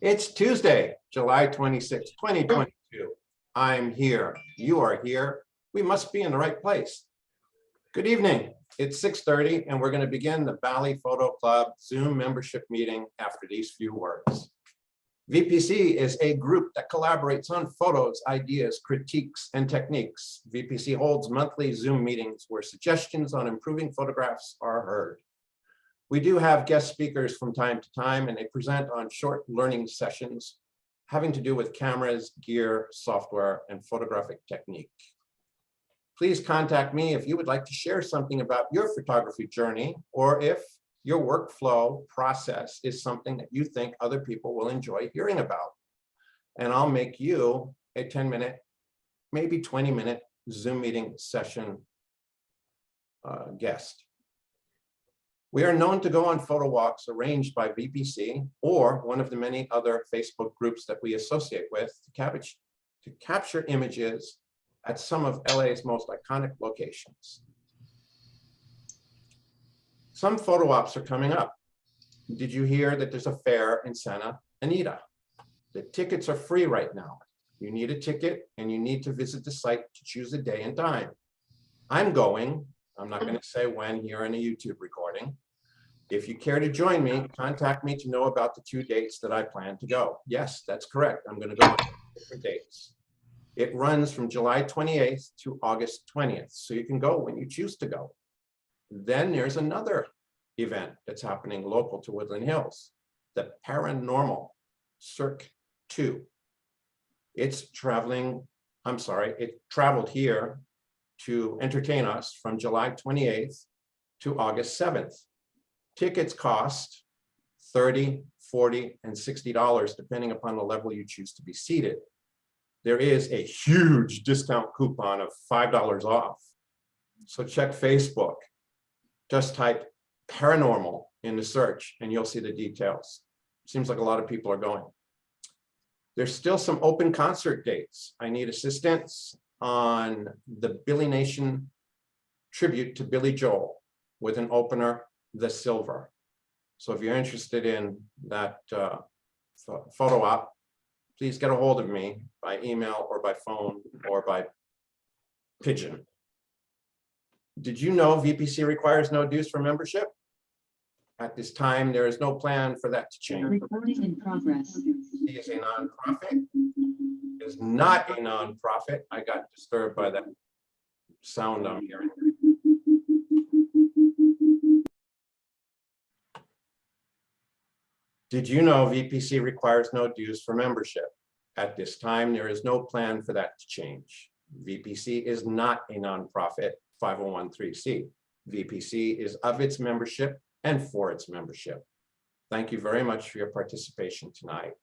It's Tuesday, July 26, 2022. I'm here. You are here. We must be in the right place. Good evening. It's 6:30 and we're going to begin the Valley Photo Club Zoom membership meeting after these few words. VPC is a group that collaborates on photos, ideas, critiques, and techniques. VPC holds monthly Zoom meetings where suggestions on improving photographs are heard. We do have guest speakers from time to time, and they present on short learning sessions having to do with cameras, gear, software, and photographic technique. Please contact me if you would like to share something about your photography journey, or if your workflow process is something that you think other people will enjoy hearing about. And I'll make you a 10-minute, maybe 20-minute Zoom meeting session guest. We are known to go on photo walks arranged by VPC or one of the many other Facebook groups that we associate with to capture images at some of LA's most iconic locations. Some photo ops are coming up. Did you hear that there's a fair in Santa Anita? The tickets are free right now. You need a ticket and you need to visit the site to choose a day and time. I'm going. I'm not going to say when here in a YouTube recording. If you care to join me, contact me to know about the 2 dates that I plan to go. Yes, that's correct. I'm going to go on different dates. It runs from July 28th to August 20th, so you can go when you choose to go. Then there's another event that's happening local to Woodland Hills, the Paranormal Cirque 2. It traveled here to entertain us from July 28th to August 7th. Tickets cost $30, $40, and $60, depending upon the level you choose to be seated. There is a huge discount coupon of $5 off. So check Facebook. Just type paranormal in the search and you'll see the details. Seems like a lot of people are going. There's still some open concert dates. I need assistance on the Billy Nation tribute to Billy Joel with an opener, The Silver. So if you're interested in that photo op, please get a hold of me by email or by phone or by pigeon. Did you know VPC requires no dues for membership? At this time, there is no plan for that to change. Recording in progress. VPC is a nonprofit. It is not a nonprofit. I got disturbed by that sound I'm hearing. Did you know VPC requires no dues for membership? At this time, there is no plan for that to change. VPC is not a nonprofit 501(c)(3). VPC is of its membership and for its membership. Thank you very much for your participation tonight.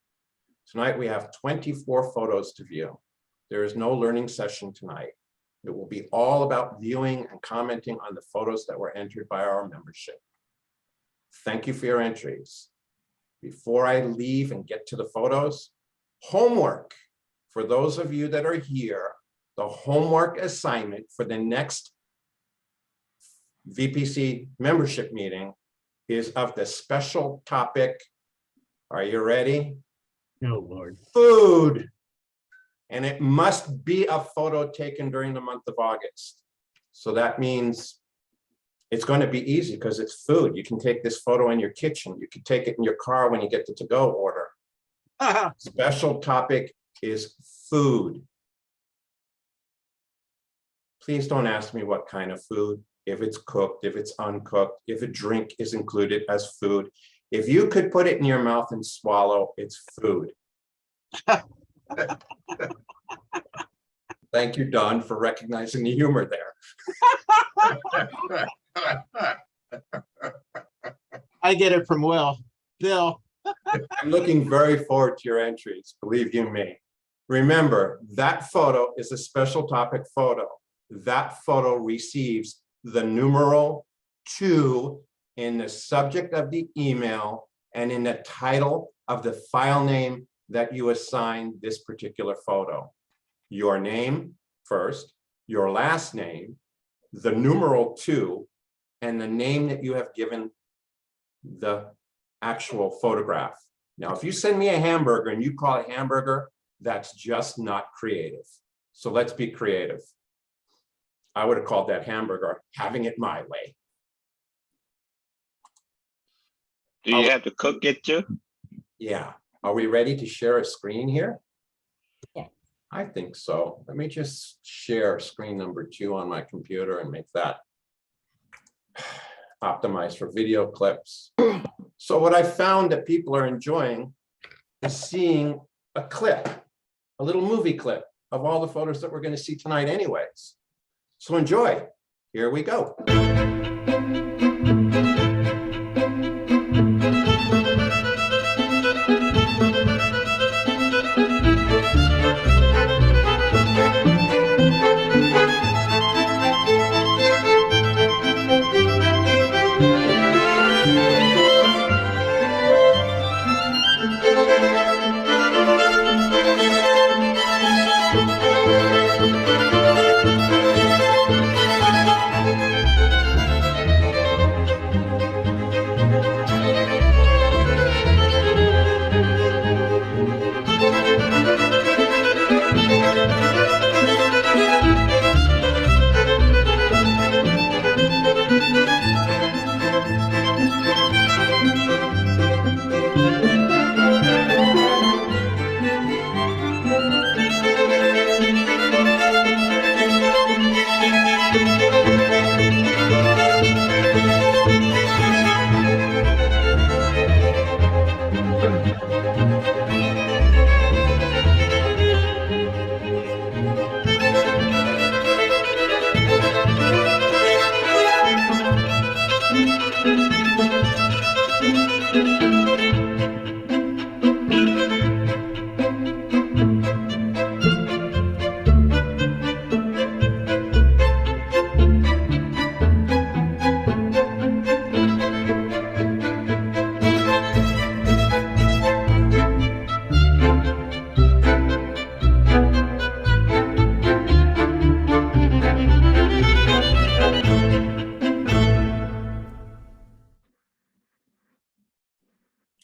Tonight, we have 24 photos to view. There is no learning session tonight. It will be all about viewing and commenting on the photos that were entered by our membership. Thank you for your entries. Before I leave and get to the photos, homework. For those of you that are here, the homework assignment for the next VPC membership meeting is of the special topic. Are you ready? Oh, Lord. Food. And it must be a photo taken during the month of August. So that means it's going to be easy because it's food. You can take this photo in your kitchen. You can take it in your car when you get the to-go order. Special topic is food. Please don't ask me what kind of food, if it's cooked, if it's uncooked, if a drink is included as food. If you could put it in your mouth and swallow, it's food. Thank you, Don, for recognizing the humor there. I get it from Will. Bill. I'm looking very forward to your entries, believe you me. Remember, that photo is a special topic photo. That photo receives the numeral 2 in the subject of the email and in the title of the file name that you assign this particular photo. Your name first, your last name, the numeral 2, and the name that you have given the actual photograph. Now, if you send me a hamburger and you call it hamburger, that's just not creative. So let's be creative. I would have called that hamburger having it my way. Do you have to cook it too? Yeah. Are we ready to share a screen here? Yeah. I think so. Let me just share screen number 2 on my computer and make that optimized for video clips. So what I found that people are enjoying is seeing a clip, a little movie clip of all the photos that we're going to see tonight anyways. So enjoy. Here we go.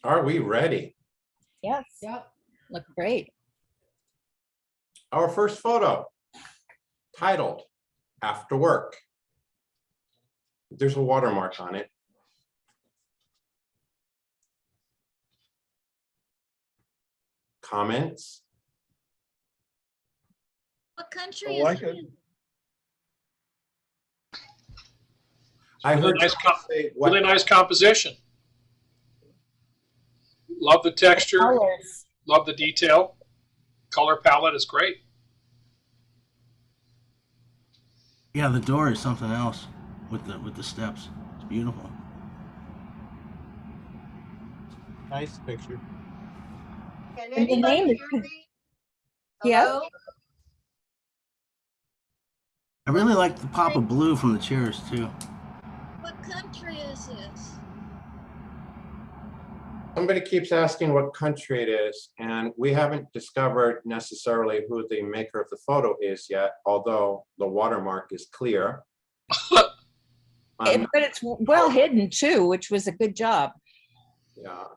Are we ready? Yes. Yep. Look great. Our first photo, titled After Work. There's a watermark on it. Comments? What country I is like it it. in? I Really heard nice someone say, what- Really nice composition. Love the texture, Colors. love the detail. Color palette is great. Yeah, the door is something else with the steps. It's beautiful. Nice picture. Can And the name anybody is- hear me? Yes. Hello? I really like the pop of blue from the chairs too. What country is this? Somebody keeps asking what country it is, and we haven't discovered necessarily who the maker of the photo is yet, although the watermark is clear. But it's well hidden too, which was a good job. Yeah.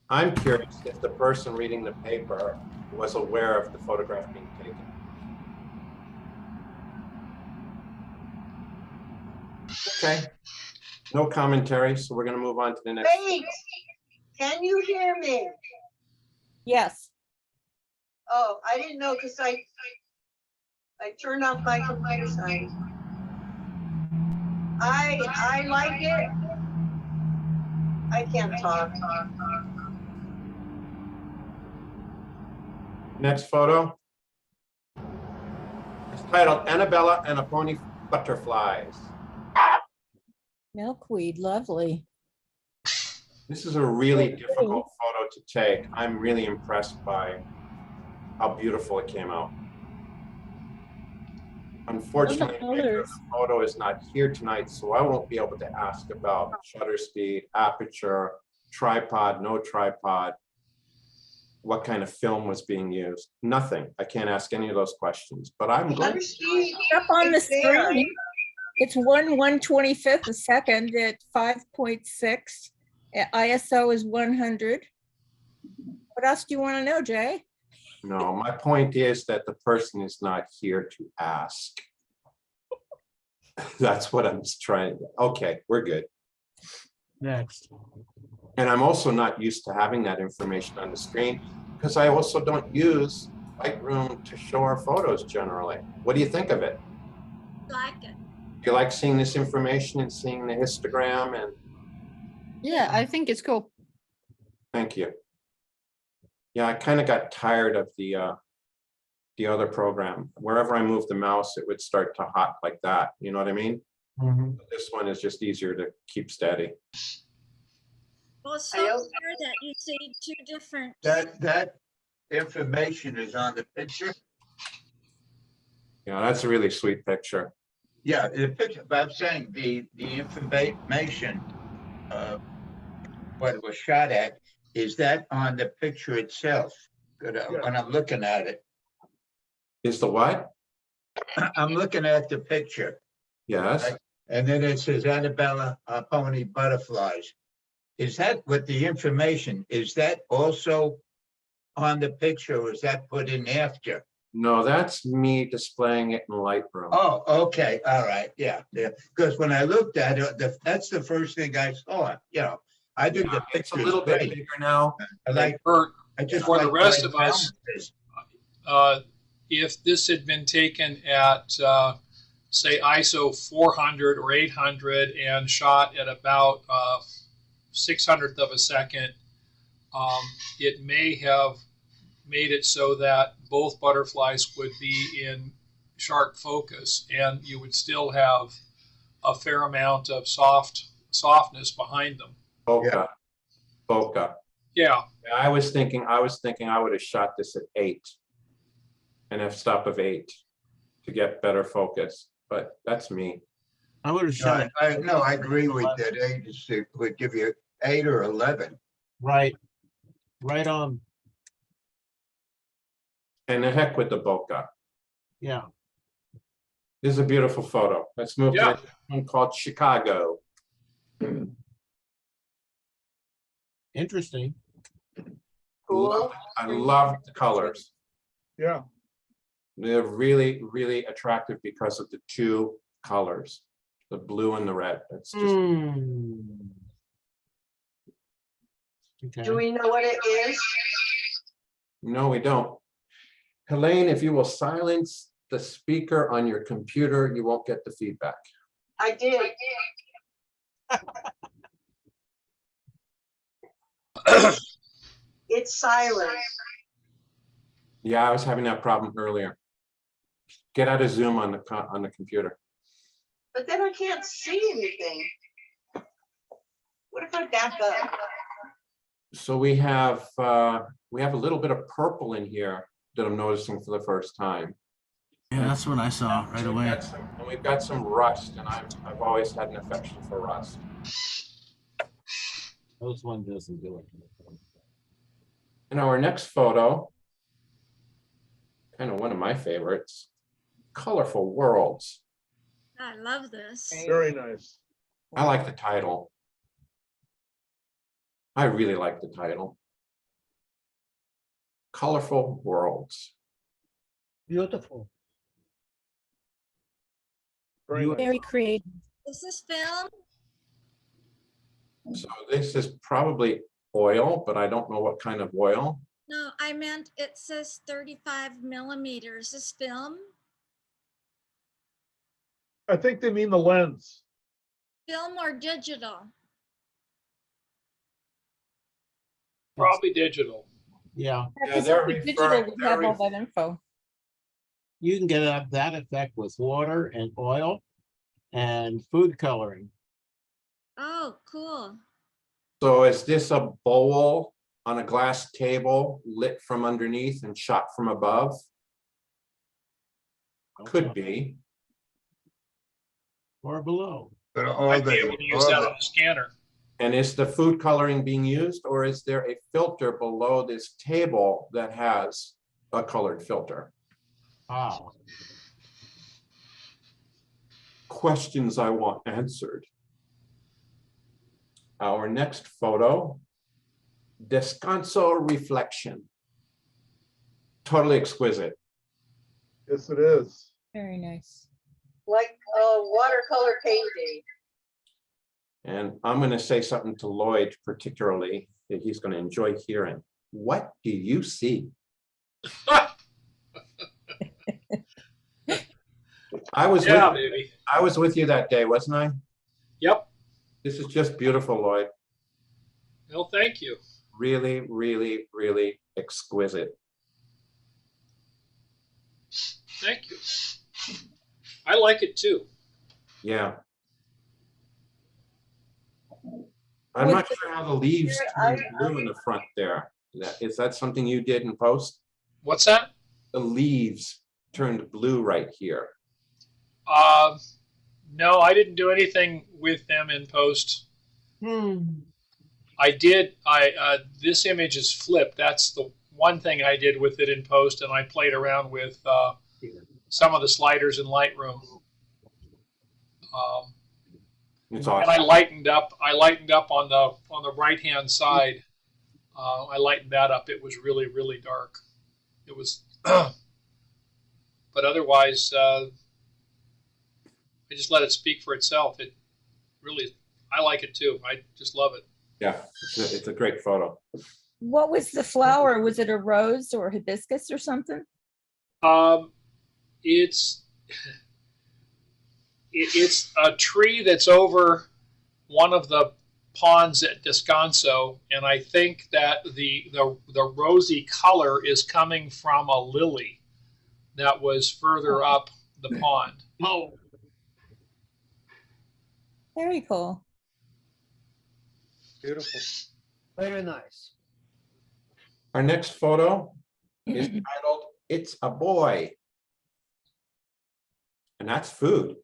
I'm curious if the person reading the paper was aware of the photograph being taken. Okay, no commentary, so we're gonna move on to the next. Wait, can you hear me? Yes. Oh, I didn't know, because I turned off my computer side. I like it. I can't talk. Next photo. It's titled Annabella and a Pony Butterflies. Milkweed, lovely. This is a really difficult photo to take. I'm really impressed by how beautiful it came out. Unfortunately, the maker of the photo is not here tonight, so I won't be able to ask about shutter speed, aperture, tripod, no tripod, what kind of film was being used. Nothing. I can't ask any of those questions, but I'm going. Shutter speed, Up on the It's there. screen. It's 1/125 a second at 5.6 ISO is 100. What else do you want to know, Jay? No, my point is that the person is not here to ask. That's what I'm just trying to, okay, we're good. Next. And I'm also not used to having that information on the screen because I also don't use Lightroom to show our photos generally. What do you think of it? Like it. Do you like seeing this information and seeing the histogram? And Yeah, I think it's cool. thank you. Yeah, I kind of got tired of the other program. Wherever I moved the mouse, it would start to hop like that. You know what I mean? Mhm. This one is just easier to keep steady. Well, it's so I clear also- that you see two different. That information is on the picture? Yeah, that's a really sweet picture. Yeah, the picture, but I'm saying the information, what it was shot at, is that on the picture itself? Good, when I'm looking at it, Is the what? I'm looking at the picture, Yes. and then it says Annabella Pony Butterflies. Is that with the information, is that also on the picture, or is that put in after? No, that's me displaying it in Lightroom. Oh, okay, all right, yeah, because when I looked at it, that's the first thing I saw, you know. I think the It's a picture little is bit great. bigger now. I like, Bert, I just for the like rest the of us, balances. if this had been taken at, say, ISO 400 or 800 and shot at about 600th of a second, it may have made it so that both butterflies would be in sharp focus, and you would still have a fair amount of softness behind them. Bokeh. Bokeh. Yeah, I was thinking I would have shot this at 8. And f-stop of 8 to get better focus, but that's me. I would have shot No, I agree with that, 8 would give you 8 or 11. right on. And the heck with the bokeh. Yeah. This is a beautiful photo. Let's move Yeah. to one called Chicago. Interesting. Cool. I love the colors. Yeah. They're really, really attractive because of the 2 colors, the blue and the red. It's just, Okay. Do we know what it is? no, we don't. Helene, if you will silence the speaker on your computer, you won't get the feedback. I did. It's silent. Yeah, I was having that problem earlier. Get out of Zoom on the computer. But then I can't see anything. What if I back up? So we have a little bit of purple in here that I'm noticing for the first time. Yeah, that's what I saw right away. And we've got some rust, and I've always had an affection for rust. Those one doesn't do it. And our next photo, kind of one of my favorites, Colorful Worlds. I love this. Very nice. I like the title. I really like the title. Colorful Worlds. Beautiful. Very creative. Is this film? So this is probably oil, but I don't know what kind of oil. No, I meant it says 35 millimeters. Is this film? I think they mean the lens. Film or digital? probably digital. Yeah, Yeah, they're Digital referring- would they're have all ref- that info. you can get that effect with water and oil and food coloring. Oh, cool. So is this a bowl on a glass table lit from underneath and shot from above? Could be. Or below. But all Might be able to use that on the scanner. And is the food coloring being used, or is there a filter below this table that has a colored filter? Ah, Questions I want answered. Our next photo, Descanso Reflection. Totally exquisite. Yes, it is. Very nice. Like watercolor painting. And I'm going to say something to Lloyd particularly that he's going to enjoy hearing. What do you see? I was Yeah, with, baby. I was with you that day, wasn't I? Yep. This is just beautiful, Lloyd. Well, thank you. Really, really, really exquisite. Thank you. I like it too. Yeah. I'm not With sure how the leaves I- turn blue in the front there. Is that something you did in post? What's that? The leaves turned blue right here. No, I didn't do anything with them in post. I did. This image is flipped. That's the one thing I did with it in post, and I played around with some of the sliders in Lightroom. It's And I awesome. lightened up. I lightened up on the right hand side. I lightened that up. It was really, really dark. It was, but otherwise, I just let it speak for itself. It really, I like it too. I just love it. Yeah, it's a great photo. What was the flower? Was it a rose or hibiscus or something? It's a tree that's over one of the ponds at Descanso, and I think that the rosy color is coming from a lily that was further up the pond. Oh, Very cool. Beautiful. very nice. Our next photo is titled, It's a Boy. And that's food.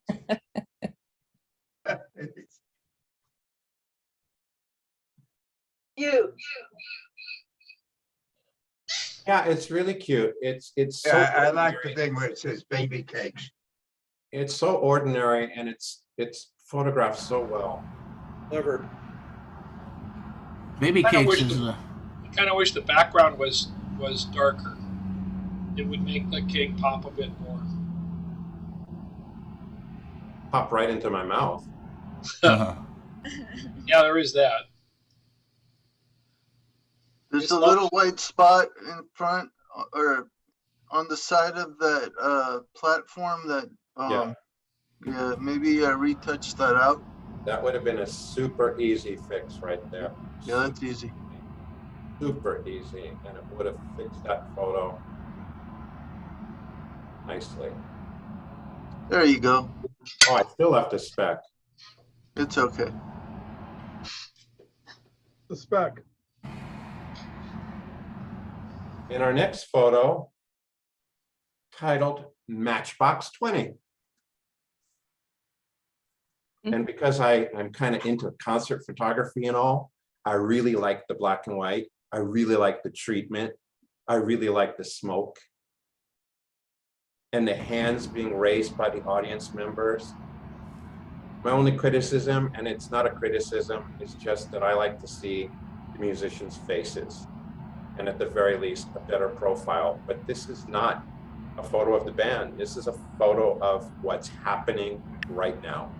You. Yeah, it's really cute. It's so Yeah, I like the ordinary. thing where it says baby cakes. It's so ordinary and it's photographed so well. Never. Baby I kinda cakes wish is I kind of wish the background was darker. It would make the cake pop a bit more. Pop right into my mouth. uh, Yeah, there is that. There's It's a not- little white spot in front or on the side of that platform that Yeah. yeah, maybe retouch that out. That would have been a super easy fix right there. Yeah, that's easy. Super easy, and it would have fixed that photo nicely. There you go. Oh, I still left a speck. It's okay. The spec. In our next photo, titled Matchbox 20. And because I'm kind of into concert photography and all, I really like the black and white. I really like the treatment. I really like the smoke. And the hands being raised by the audience members. My only criticism, and it's not a criticism, it's just that I like to see the musicians' faces. And at the very least, a better profile. But this is not a photo of the band. This is a photo of what's happening right now.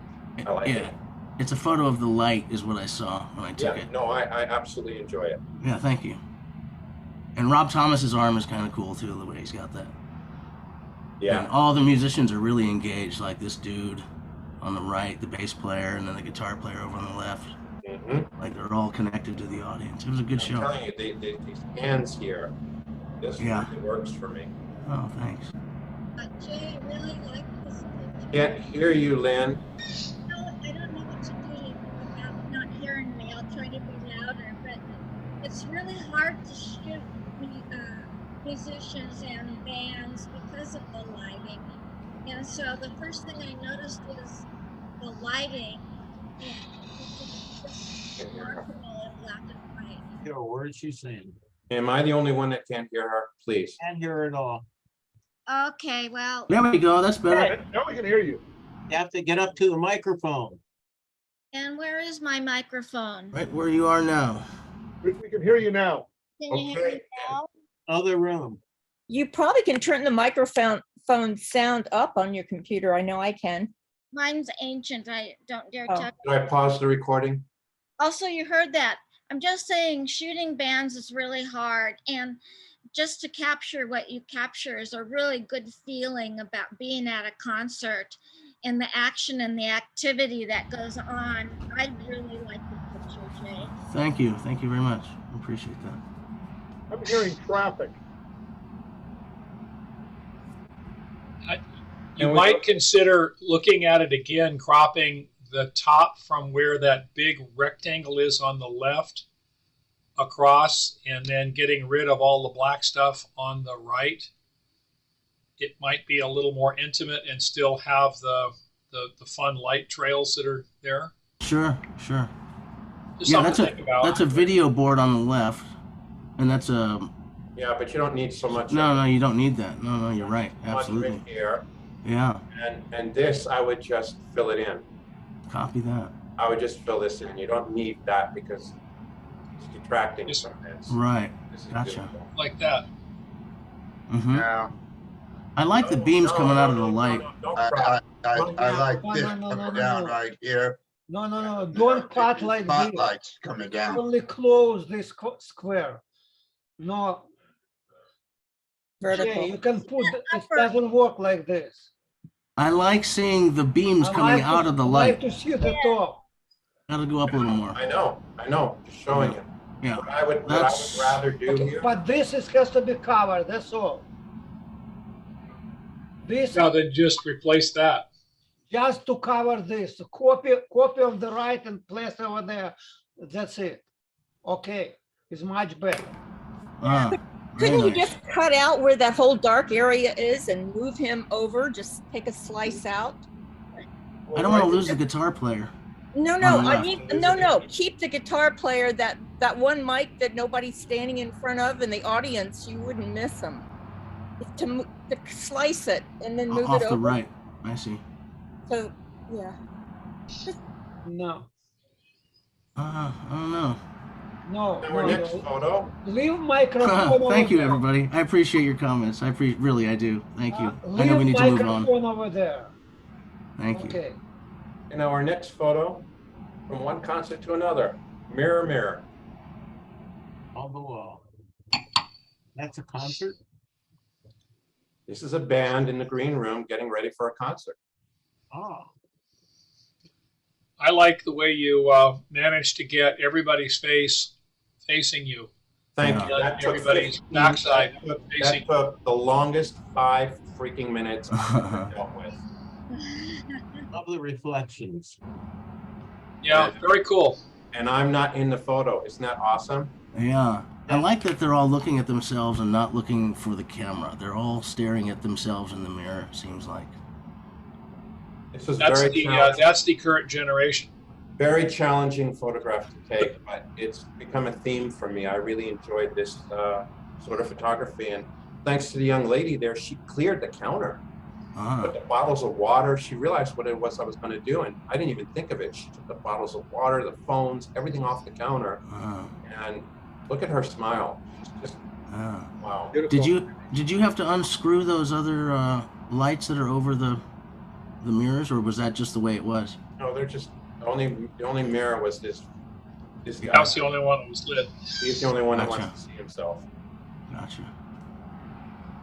I like yeah, it. it's a photo of the light is what I saw when I took Yeah, it. no, I absolutely enjoy it. Yeah, thank you. And Rob Thomas's arm is kind of cool too, the way he's got that. And Yeah, all the musicians are really engaged, like this dude on the right, the bass player, and then the guitar player over on the left. mhm. Like they're all connected to the audience. It was a good I'm show. telling you, these hands here, this Yeah. really works for me. Oh, thanks. Jay, I really like this picture. Can't hear you, Lynn. No, I don't know what to do without not hearing me. I'll try to be louder, but it's really hard to shoot musicians and bands because of the lighting. And so the first thing I noticed was the lighting. It's remarkable in black and white. Hear a word she's saying. Am I the only one that can't hear her? Please. Can't hear it all. Okay, well, There we go. That's better. Now we can hear you. You have to get up to the microphone. And where is my microphone? Right where you are now. We can hear you now. Can you hear me Okay. now? Other room. You probably can turn the microphone sound up on your computer. I know I can. Mine's ancient. I don't dare Oh. touch. Did I pause the recording? Also, you heard that. I'm just saying shooting bands is really hard. And just to capture what you capture is a really good feeling about being at a concert and the action and the activity that goes on. I really like the picture, Jay. Thank you. Thank you very much. I appreciate that. I'm hearing traffic. You And we- might consider looking at it again, cropping the top from where that big rectangle is on the left across, and then getting rid of all the black stuff on the right. It might be a little more intimate and still have the fun light trails that are there. Sure, sure. Just Yeah, something that's to a think about. that's a video board on the left, and that's a Yeah, but you don't need so much. no. You don't need that. No, you're right. Much Absolutely. right here, Yeah. and this, I would just fill it in. Copy that. I would just fill this in. You don't need that because it's detracting Just- from this. Right. This is Gotcha. beautiful. Like that. Mm-hmm. Now, I like the No, beams no, coming no, out of the no, no, light. no, Don't I crop. like No, this no, no, coming no, down no. right here. No, don't cut like this. Spotlights coming down. Only close this square. No, Vertical. Jay, you can put, it doesn't work like this. I like seeing the beams I coming like out to- of the I light. like to see the top. Gotta go up a little more. I know, just showing you. Yeah. What I would That's- rather do Okay, here. but this has to be covered, that's all. This, Now then just replace that. just to cover this, copy of the right and place over there, that's it. Okay, it's much better. Ah, very Couldn't you nice. just cut out where that whole dark area is and move him over? Just take a slice out? I don't want to lose the guitar player. No, On no, the I left. need, no. Keep the guitar player, that one mic that nobody's standing in front of in the audience, you wouldn't miss him. To slice it and then move Off it the over. right. I see. So, yeah. No, I don't know. no, Our next no. photo. Leave microphone over Thank you, there. everybody. I appreciate your comments. Really, I do. Thank you. I know Leave we need to move on. microphone over there. Thank you. Okay. And now our next photo, from one concert to another. Mirror, mirror. On the wall. That's a concert? This is a band in the green room getting ready for a concert. Oh, I like the way you managed to get everybody's face facing you. Thank Yeah. you. That took Everybody's 15 backside that took the longest 5 freaking minutes I've ever dealt with. love the reflections. Yeah, very cool. And I'm not in the photo. Isn't that awesome? Yeah. I like that they're all looking at themselves and not looking for the camera. They're all staring at themselves in the mirror, it seems like. This was That's the current generation. very challenging photograph to take, but it's become a theme for me. I really enjoyed this sort of photography. And thanks to the young lady there, she cleared the counter. Ah, Put the bottles of water. She realized what it was I was going to do, and I didn't even think of it. She took the bottles of water, the phones, everything off the counter, ah, and look at her smile. She's just ah. wow. Did you have to unscrew those other lights that are over the mirrors, or was that just the way it was? No, they're just the only mirror was this guy. That was the only one that was lit. He's the only one that Gotcha. wants to see himself. Gotcha.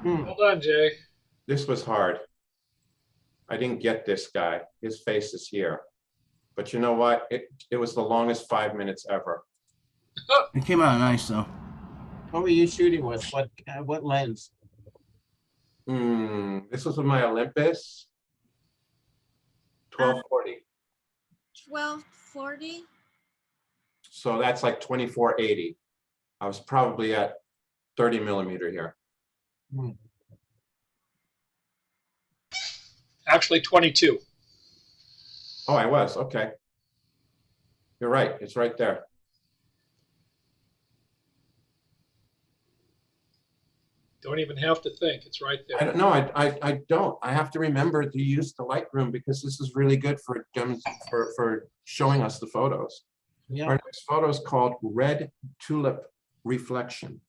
Well done, Jay. This was hard. I didn't get this guy. His face is here. But you know what? It was the longest 5 minutes ever. It came out nice though. What were you shooting with? What lens? This was with my Olympus 1240. 1240. So that's like 2480. I was probably at 30 millimeter here. Actually, 22. Oh, I was. Okay. You're right. It's right there. Don't even have to think. It's right I there. don't know, I don't. I have to remember to use the Lightroom because this is really good for showing us the photos. Yeah. Our next photo is called Red Tulip Reflection.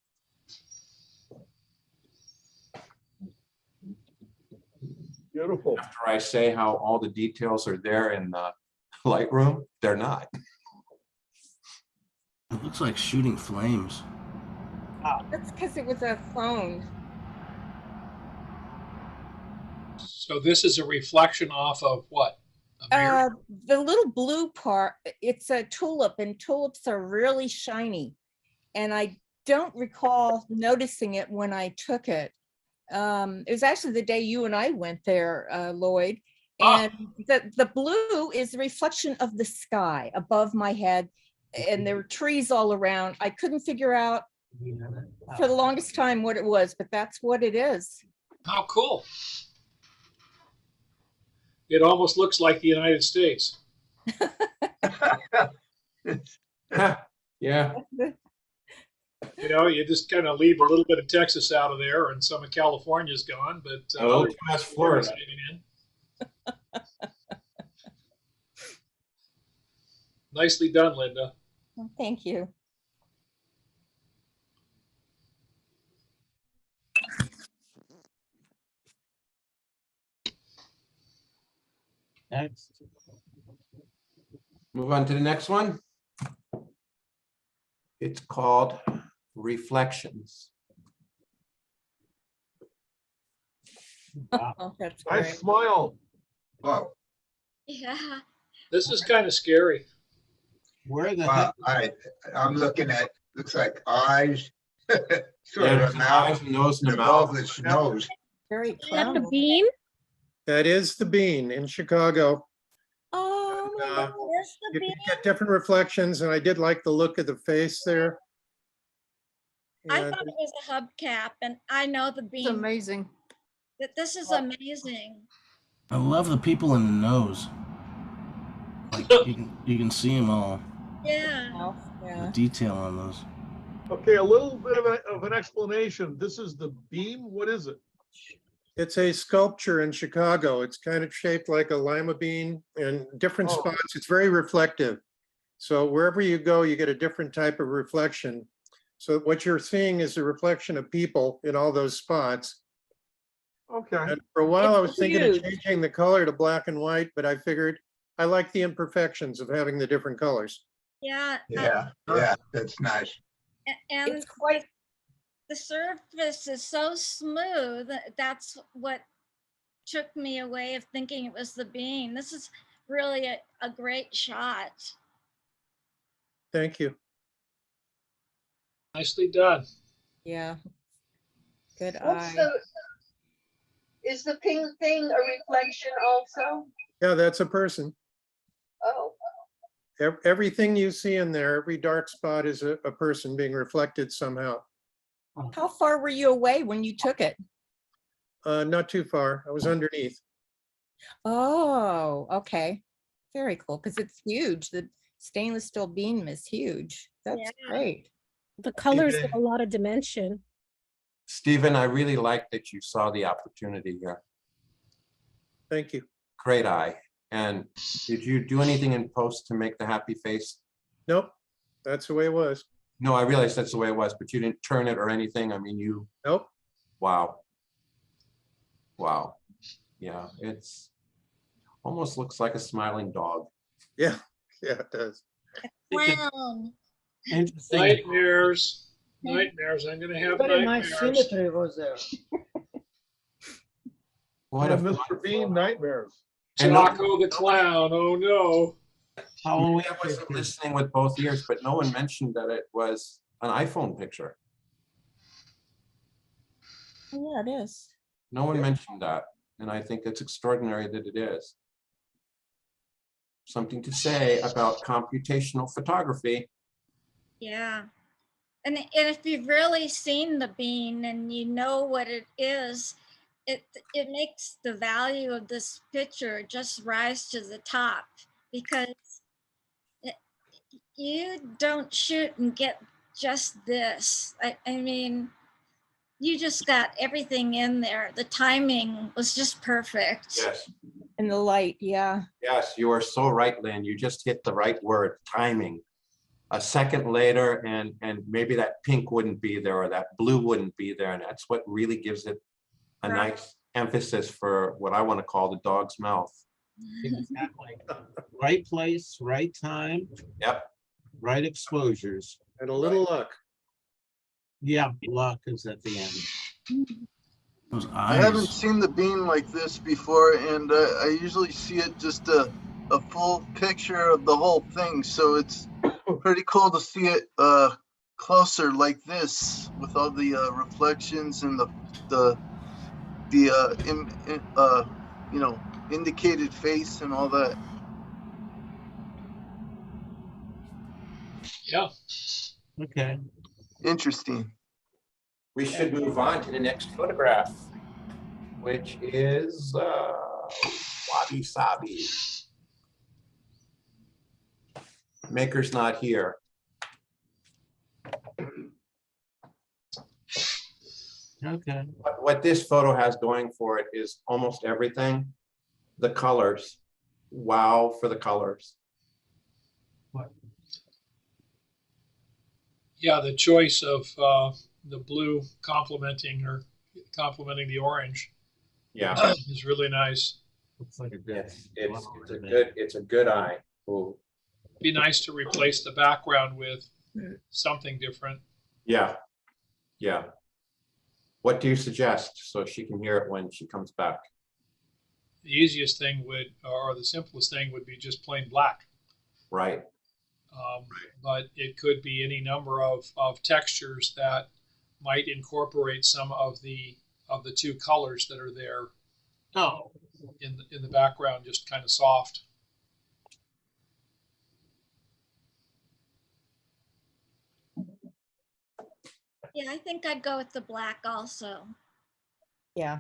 Beautiful. After I say how all the details are there in the Lightroom, they're not. It looks like shooting flames. That's because it was a phone. So this is a reflection off of what? A mirror? The little blue part, it's a tulip, and tulips are really shiny. And I don't recall noticing it when I took it. It was actually the day you and I went there, Lloyd. And the blue is the reflection of the sky above my head, and there were trees all around. I couldn't figure out for the longest time what it was, but that's what it is. How cool. It almost looks like the United States. Yeah. You know, you just kind of leave a little bit of Texas out of there, and some of California's gone, but Oh, other that's Florida. getting in. Nicely done, Linda. Well, thank you. Next. Move on to the next one. It's called Reflections. Oh, that's Nice great. smile. Whoa, Yeah. This is kind of scary. Where the wow, heck? I'm looking at, looks like eyes. Sort Yeah, of there's a an mouth, eyes and nose and a the mouth. bulbous nose. Very Is that the clown. beam? That is the bean in Chicago. Oh, my God. There's the You beam. can get different reflections, and I did like the look of the face there. I And thought it was a hubcap, and I know the It's beam. amazing. This is amazing. I love the people in the nose. Like you can see them all. Yeah. The Yeah. detail on those. Okay, a little bit of an explanation. This is the beam. What is it? it's a sculpture in Chicago. It's kind of shaped like a lima bean in different Oh. spots. It's very reflective. So wherever you go, you get a different type of reflection. So what you're seeing is a reflection of people in all those spots. Okay. And for a while, I was thinking of huge. changing the color to black and white, but I figured I like the imperfections of having the different colors. Yeah. Yeah, yeah, that's nice. And It's quite, the surface is so smooth. That's what took me away of thinking it was the bean. This is really a great shot. Thank you. Nicely done. yeah. Good What's eye. the, is the pink thing a reflection also? Yeah, that's a person. Oh, Everything you see in there, every dark spot is a person being reflected somehow. How far were you away when you took it? Not too far. I was underneath. Oh, okay. Very cool, because it's huge. The stainless steel beam is huge. That's Yeah. great. The colors Stephen. have a lot of dimension. Stephen, I really like that you saw the opportunity here. Thank you. Great eye. And did you do anything in post to make the happy face? Nope, that's the way it was. No, I realize that's the way it was, but you didn't turn it or anything. I mean, you, Nope. wow. Wow. Yeah, it's almost looks like a smiling dog. Yeah, yeah, it does. Clown. Interesting. Nightmares. Nightmares. I'm going to have Very nice nightmares. symmetry was there. What Yeah, a Mr. Bean nightmares. And no- Jocko the clown. Oh no. Maybe I wasn't listening with both ears, but no one mentioned that it was an iPhone picture. Yeah, it is. No one mentioned that, and I think it's extraordinary that it is. Something to say about computational photography. Yeah. And if you've really seen the bean and you know what it is, it makes the value of this picture just rise to the top, because you don't shoot and get just this. I mean, you just got everything in there. The timing was just perfect. Yes, And the light, yeah. yes, you are so right, Lynn. You just hit the right word, timing. A second later and maybe that pink wouldn't be there or that blue wouldn't be there. And that's what really gives it a Right. nice emphasis for what I want to call the dog's mouth. Exactly. Right place, right time, Yep. right exposures. And a little luck. Yeah, luck is at the end. Those I haven't eyes. seen the bean like this before, and I usually see it just a full picture of the whole thing. So it's pretty cool to see it closer like this with all the reflections and you know, indicated face and all that. Yeah. Okay. Interesting. We should move on to the next photograph, which is Wabi Sabi. Maker's not here. Okay. What this photo has going for it is almost everything. The colors. Wow for the colors. Yeah, the choice of the blue complementing the orange Yeah, is really nice. Looks like a good. it's a good eye. Ooh. Be nice to replace the background with something different. Yeah, yeah. What do you suggest so she can hear it when she comes back? The easiest thing or the simplest thing would be just plain black. Right. But it could be any number of textures that might incorporate some of the two colors that are there Oh, in the background, just kind of soft. Yeah, I think I'd go with the black also. Yeah.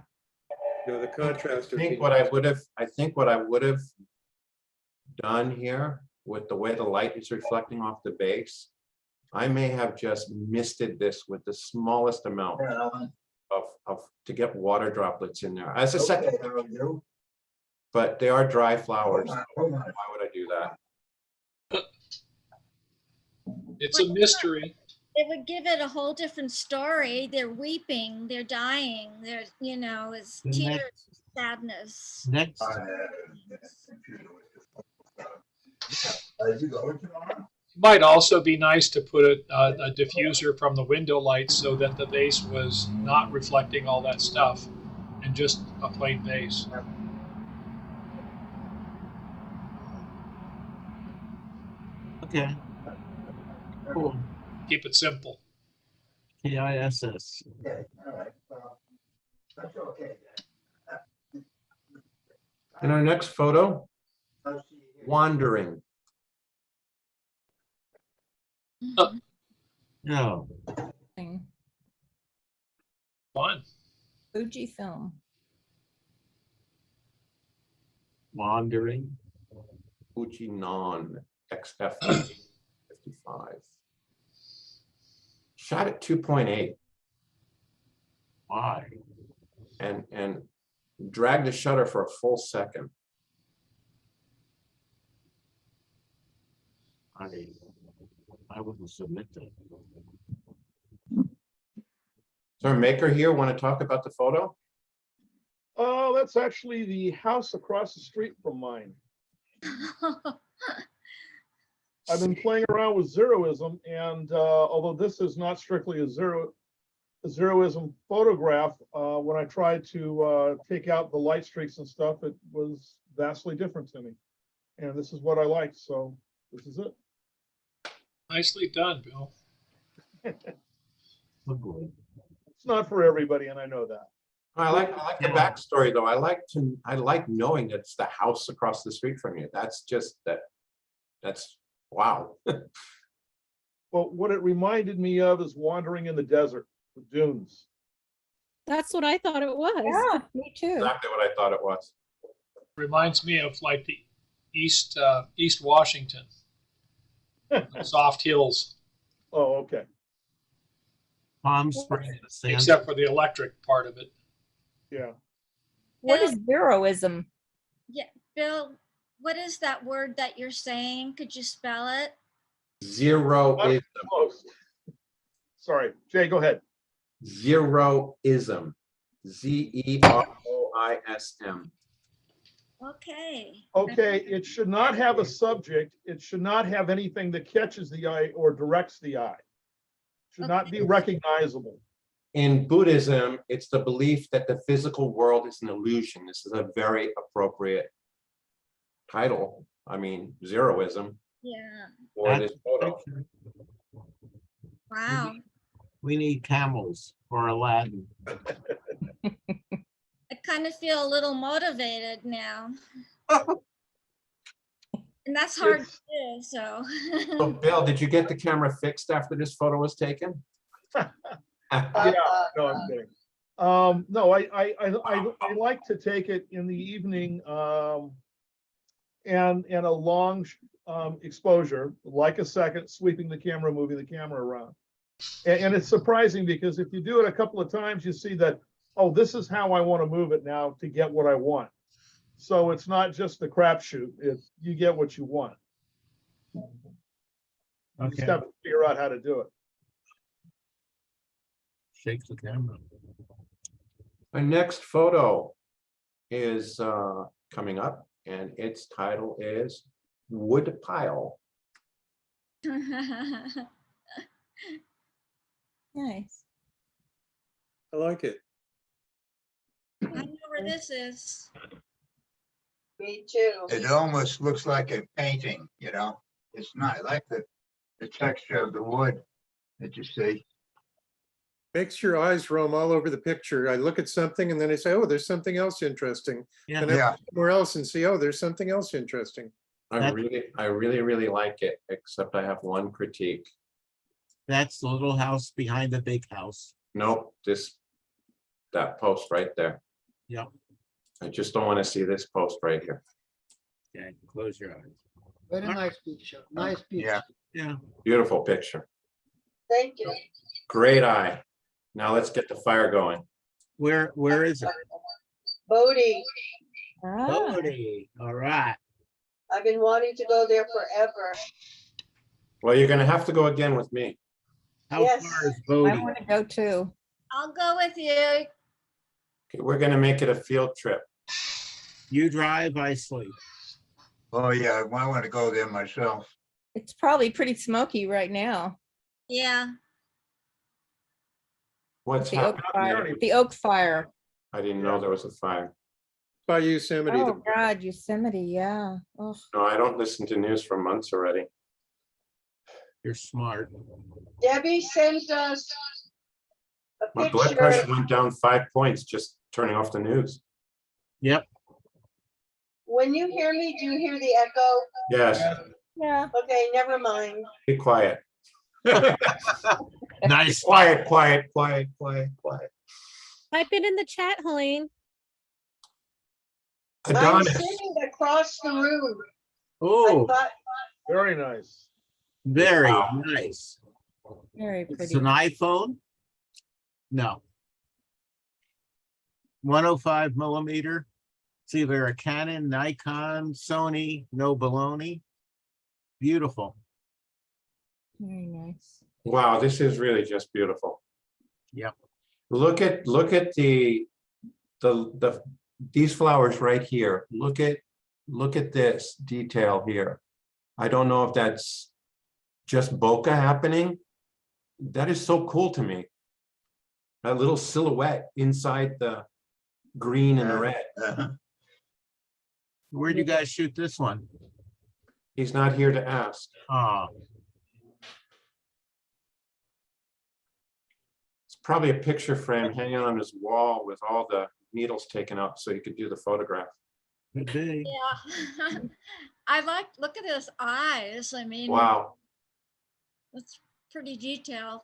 You know, the contrast. I think what I would have done here with the way the light is reflecting off the base, I may have just misted this with the smallest amount of to get water droplets in there as a second. But they are dry flowers. Why would I do that? It's a mystery. It would give it a whole different story. They're weeping, they're dying, it's The tears, next- sadness. next. Might also be nice to put a diffuser from the window light so that the base was not reflecting all that stuff and just a plain base. Okay. Cool. Keep it simple. KISS. In our next photo, wandering. Mhm. No. Thing. Fun. Fujifilm. Wandering. Fujinon XF 55. Shot at 2.8 Why? and dragged the shutter for a full second. I wouldn't submit that. Is our maker here want to talk about the photo? Oh, that's actually the house across the street from mine. I've been playing around with zeroism, and although this is not strictly a zeroism photograph, when I tried to take out the light streaks and stuff, it was vastly different to me. And this is what I like, so this is it. Nicely done, Bill. It's not for everybody, and I know that. I like the backstory though. I like knowing that it's the house across the street from you. That's just that's wow. Well, what it reminded me of is wandering in the desert, the dunes. That's what I thought it was. Yeah, me too. Exactly what I thought it was. Reminds me of like the East Washington, soft hills. Oh, okay. Palm Springs. Sand. except for the electric part of it. Yeah. What is zeroism? Yeah, Bill, what is that word that you're saying? Could you spell it? Zeroism. Close. Sorry, Jay, go ahead. Zeroism. Zeroism. Okay. Okay, it should not have a subject. It should not have anything that catches the eye or directs the eye. Should not be recognizable. In Buddhism, it's the belief that the physical world is an illusion. This is a very appropriate title. I mean, zeroism Yeah. for this photo. Wow. We need camels for Aladdin. I kind of feel a little motivated now. And that's hard to do, so. So Bill, did you get the camera fixed after this photo was taken? Yeah, no, I'm kidding. No, I like to take it in the evening, and a long exposure, like a second, sweeping the camera, moving the camera around. And it's surprising because if you do it a couple of times, you see that, oh, this is how I want to move it now to get what I want. So it's not just the crapshoot, it's you get what you want. You just have to figure out how to do it. Shake the camera. My next photo is coming up, and its title is Wood Pile. Nice. I like it. I know where this is. Me too. It almost looks like a painting, you know? It's not, I like the texture of the wood that you see. Makes your eyes roam all over the picture. I look at something and then I say, oh, there's something else interesting. Yeah. And I Yeah. look somewhere else and see, oh, there's something else interesting. I really like it, except I have one critique. That's the little house behind the big house. Nope, that post right there. Yep. I just don't want to see this post right here. Okay, close your eyes. Very nice picture, nice picture. Yeah. Beautiful picture. Thank you. Great eye. Now let's get the fire going. Where is it? Bodie, Ah, Bodie. All right. I've been wanting to go there forever. Well, you're gonna have to go again with me. How Yes. far is I Bodie? want to go too. I'll go with you. Okay, we're gonna make it a field trip. You drive, I sleep. Oh, yeah, I want to go there myself. It's probably pretty smoky right now. Yeah. What's The oak happening? fire. there? The oak fire. I didn't know there was a fire. By Yosemite. Oh God, Yosemite, yeah. Oh, No, I don't listen to news for months already. You're smart. Debbie sent us a My blood pressure picture. went down 5 points just turning off the news. Yep. When you hear me, do you hear the echo? Yes, yeah. Okay, never mind. be quiet. Nice. Quiet. Type it in the chat, Helene. I'm Adonis, sitting across the room. I Oh, thought, Very nice. very Wow. nice. Very It's pretty. an iPhone? No. 105 millimeter. It's either a Canon, Nikon, Sony, no baloney. Beautiful. Very nice. wow, this is really just beautiful. Yep. Look at these flowers right here. Look at this detail here. I don't know if that's just bokeh happening. That is so cool to me. That little silhouette inside the green and the red. Where'd you guys shoot this one? He's not here to ask. Oh, It's probably a picture frame hanging on his wall with all the needles taken out so he could do the photograph. could be. Yeah. I like, look at his eyes. I mean, Wow. it's pretty detailed.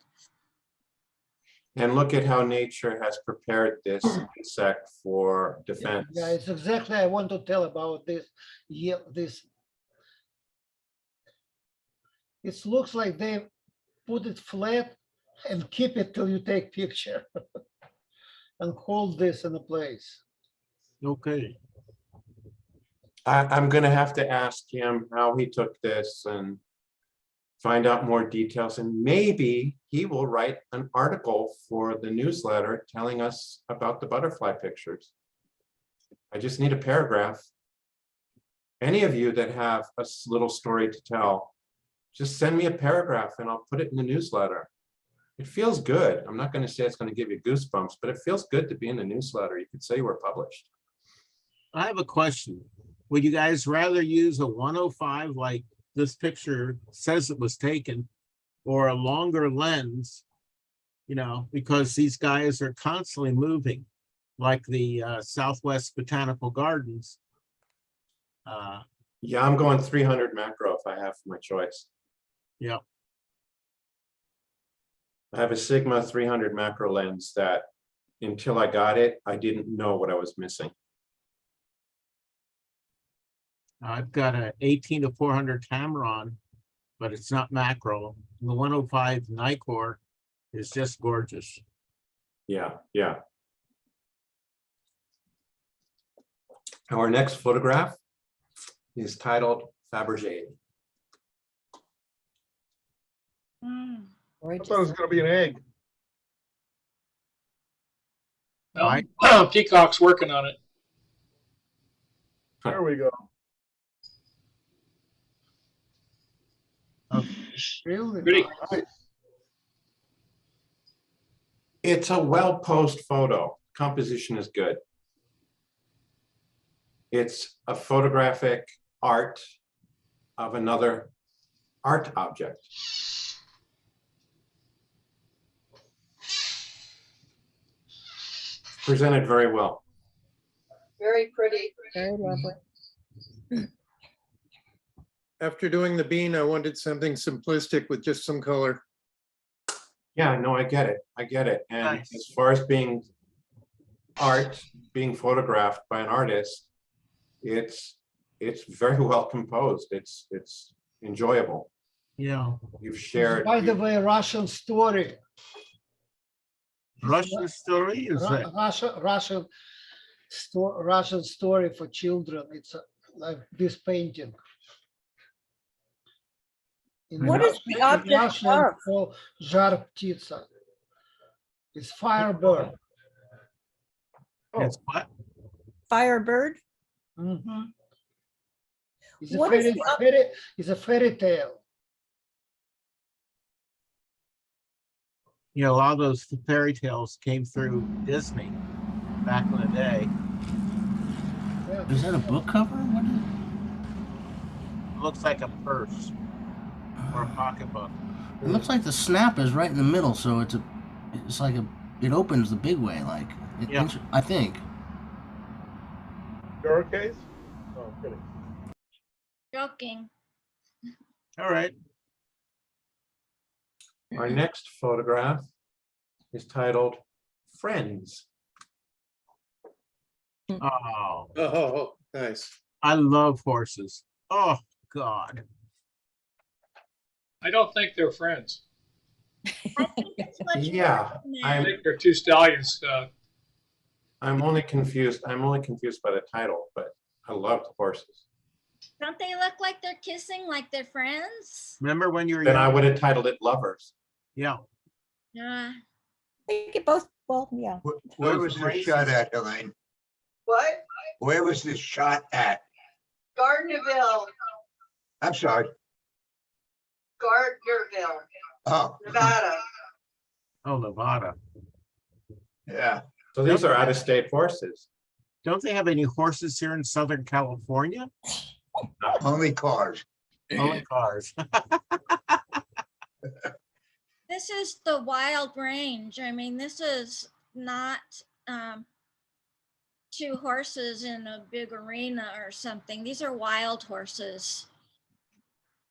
And look at how nature has prepared this insect for defense. Yeah, it's exactly I want to tell about this. Yeah, this. It looks like they put it flat and keep it till you take picture. And hold this in a place. Okay. I'm gonna have to ask him how he took this and find out more details, and maybe he will write an article for the newsletter telling us about the butterfly pictures. I just need a paragraph. Any of you that have a little story to tell, just send me a paragraph and I'll put it in the newsletter. It feels good. I'm not going to say it's going to give you goosebumps, but it feels good to be in the newsletter. You could say you were published. I have a question. Would you guys rather use a 105 like this picture says it was taken, or a longer lens, you know, because these guys are constantly moving, like the Southwest Botanical Gardens. Yeah, I'm going 300 macro if I have my choice. Yeah. I have a Sigma 300 macro lens that until I got it, I didn't know what I was missing. I've got a 18-400 Tamron, but it's not macro. The 105 Nikkor is just gorgeous. Yeah, yeah. Our next photograph is titled Fabergé. I thought it was gonna be an egg. Well, Peacock's working on it. There we go. Really Pretty. Nice. It's a well-posed photo. Composition is good. It's a photographic art of another art object. Presented very well. Very pretty. Very lovely. After doing the bean, I wanted something simplistic with just some color. Yeah, no, I get it. I get it. And Nice. as far as being art, being photographed by an artist, it's very well composed. It's enjoyable. Yeah. You've shared. By the way, Russian story. Russian story is that? Russian story for children. It's like this painting. In What is the object Russian of? called Zhar Ptitsa. It's firebird. It's what? Firebird? Mhm. It's What is it's a fairy tale. You know, a lot of those fairy tales came through Disney back in the day. Yeah. Is that a book cover? What is It looks like a purse or a pocketbook. it? It looks like the snap is right in the middle, so it's like it opens the big way, like Yeah. I think. Barricades? Oh, kidding. Joking. All right. Our next photograph is titled Friends. Oh, Oh, nice. I love horses. Oh, God. I don't think they're friends. I think that's what you're Yeah, looking I at. think they're two stallions. I'm only confused by the title, but I loved horses. Don't they look like they're kissing, like they're friends? Remember when you were Then I young? would have titled it Lovers. Yeah. Yeah. They get both, well, yeah. Where Those was this phrases. shot at, Elaine? What? Where was this shot at? Gardnerville, I'm sorry. Gardnerville, Oh, Nevada. Oh, Nevada. yeah. So these are out-of-state horses. Don't they have any horses here in Southern California? Only cars. Only cars. This is the wild range. I mean, this is not two horses in a big arena or something. These are wild horses.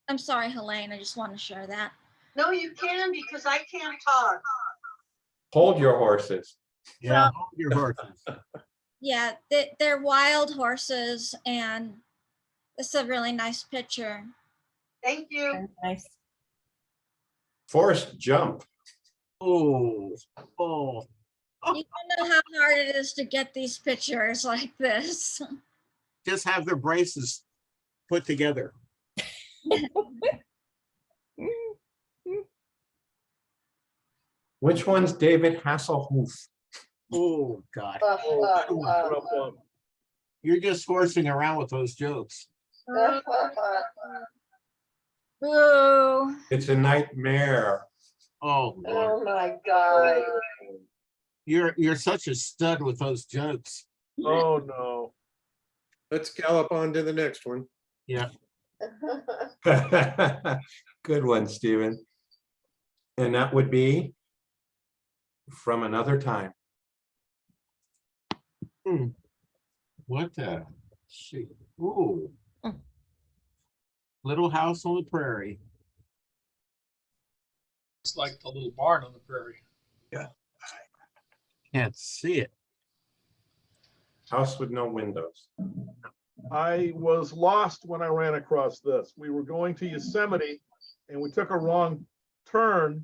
I'm sorry, Helene. I just want to share that. No, you can because I can't talk. Hold your horses. Yeah, hold your horses. Yeah, they're wild horses, and it's a really nice picture. Thank you. Very nice. Forrest Jump. Oh, oh, You don't know how hard it is to get these pictures like this. just have their braces put together. Which one's David Hasselhoff? Oh, God. Oh, You're just horsing around with those jokes. Boo. It's a nightmare. Oh, Lord. Oh, my God. You're such a stud with those jokes. Oh, no. Let's gallop on to the next one. Yeah. Good one, Stephen. And that would be From Another Time. What the shoot? Ooh. Little House on the Prairie. It's like the little barn on the prairie. Can't see it. House with no windows. I was lost when I ran across this. We were going to Yosemite and we took a wrong turn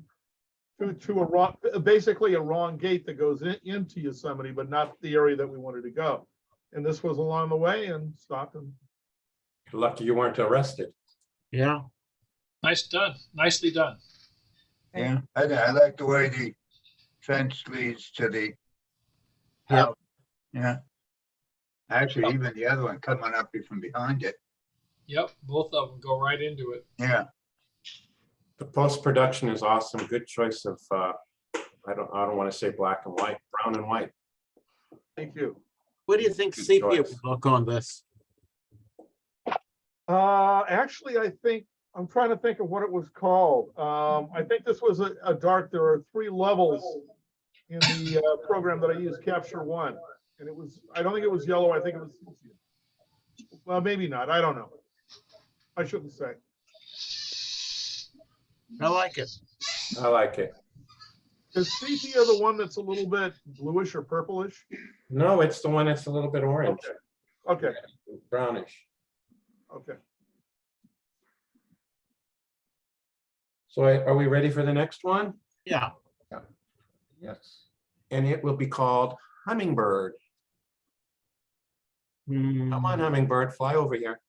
to a wrong, basically a wrong gate that goes into Yosemite, but not the area that we wanted to go. And this was along the way and stopped and Lucky you weren't arrested. Yeah. Nice done. Nicely done. Yeah, I like the way the fence leads to the Yep. house. Yeah. Actually, even the other one coming up from behind it. Yep, both of them go right into it. Yeah. The post-production is awesome. Good choice of, I don't want to say black and white, brown and white. thank you. What do you think Good sepia choice. would look on this? Actually, I think, I'm trying to think of what it was called. I think this was a dark, there are 3 levels in the program that I used, Capture One. And it was, I don't think it was yellow, I think it was, well, maybe not, I don't know. I shouldn't say. I like it. I like it. Is sepia the one that's a little bit bluish or purplish? No, it's the one that's a little bit orange, Okay, brownish. okay. So are we ready for the next one? Yeah. Yes. And it will be called Hummingbird. Come on, Hummingbird, fly over here.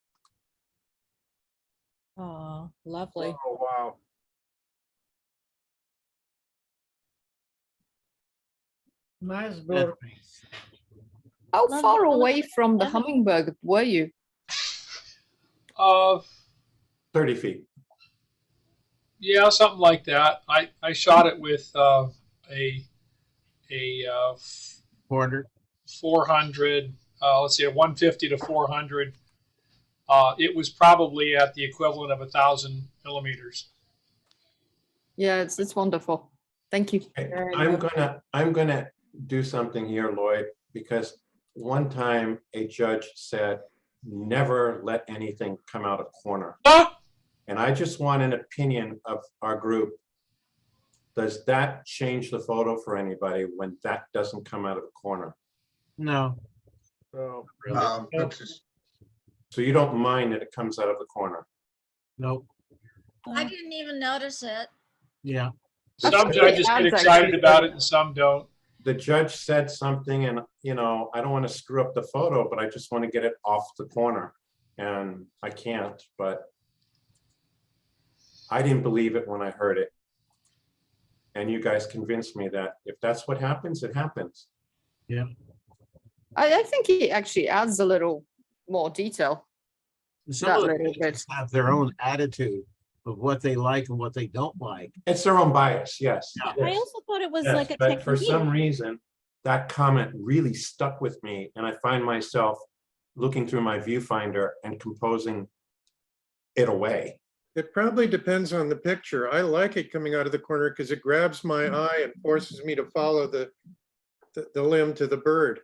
Oh, lovely. Oh, wow. Nice bird. How Love far it. away from the Love it. hummingbird were you? 30 feet. Yeah, something like that. I shot it with a 400. 400, let's say a 150 to 400. It was probably at the equivalent of 1,000 millimeters. Yeah, it's wonderful. Thank you. Okay, Very I'm gonna do something here, Lloyd, because one time a judge said, never let anything come out of corner. Ah! And I just want an opinion of our group. Does that change the photo for anybody when that doesn't come out of the corner? No. So, So you don't mind that it comes out of the corner? Nope. I didn't even notice it. Yeah. Some judges get excited about it and some don't. The judge said something and, you know, I don't want to screw up the photo, but I just want to get it off the corner. And I can't, but I didn't believe it when I heard it. And you guys convinced me that if that's what happens, it happens. Yeah. I think it actually adds a little more detail. Some That of the little bit. judges have their own attitude of what they like and what they don't like. It's their own bias, yes. Yeah. I yes, also thought it was yes, like a but for some technique. reason, that comment really stuck with me and I find myself looking through my viewfinder and composing it away. It probably depends on the picture. I like it coming out of the corner because it grabs my eye and forces me to follow the limb to the bird.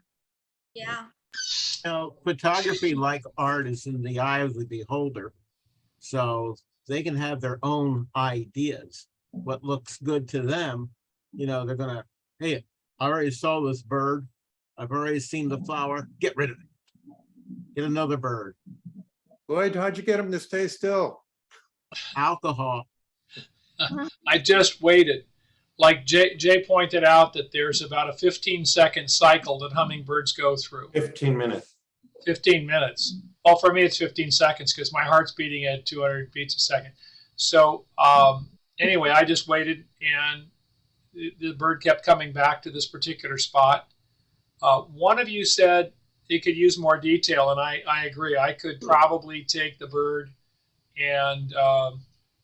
Yeah. Now, photography, like art, is in the eye of the beholder. So they can have their own ideas. What looks good to them, you know, they're gonna, hey, I already saw this bird. I've already seen the flower. Get rid of it. Get another bird. Lloyd, how'd you get him to stay still? Alcohol. I just waited. like Jay pointed out that there's about a 15-second cycle that hummingbirds go through. 15 minutes. 15 minutes. Well, for me, it's 15 seconds because my heart's beating at 200 beats a second. So anyway, I just waited, and the bird kept coming back to this particular spot. One of you said it could use more detail, and I agree. I could probably take the bird and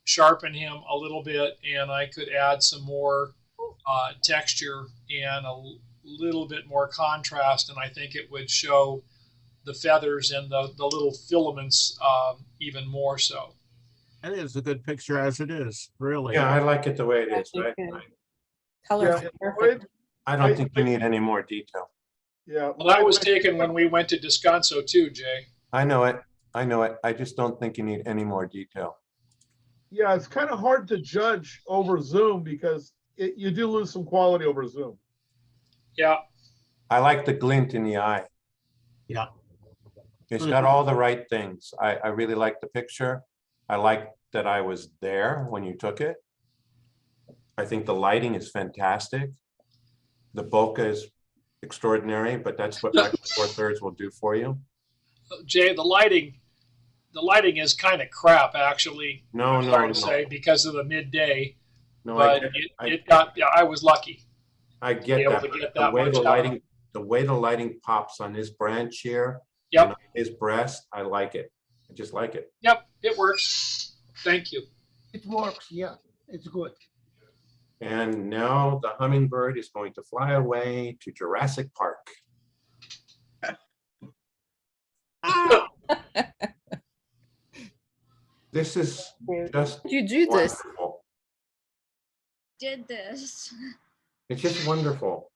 sharpen him a little bit, and I could add some more texture and a little bit more contrast, and I think it would show the feathers and the little filaments even more so. That is a good picture as it is, really. Yeah, I like it the way it is. Colors Yeah, are perfect. I don't think you need any more detail. Yeah. Well, that was taken when we went to Descanso too, Jay. I know it. I know it. I just don't think you need any more detail. Yeah, it's kind of hard to judge over Zoom because you do lose some quality over Zoom. Yeah. I like the glint in the eye. Yeah. It's got all the right things. I really like the picture. I like that I was there when you took it. I think the lighting is fantastic. The bokeh is extraordinary, but that's what Micro Four Thirds will do for you. Jay, the lighting is kind of crap, actually. No, I'm no, sorry no. to say, because of the midday. No, But I was lucky. I be get able that. to get The that way much the out. lighting pops on his branch here, Yep. and on his breast, I like it. I just like it. Yep, it works. Thank you. It works, yeah, it's good. And now the hummingbird is going to fly away to Jurassic Park. This is just You do this. wonderful. Did this. It's just wonderful.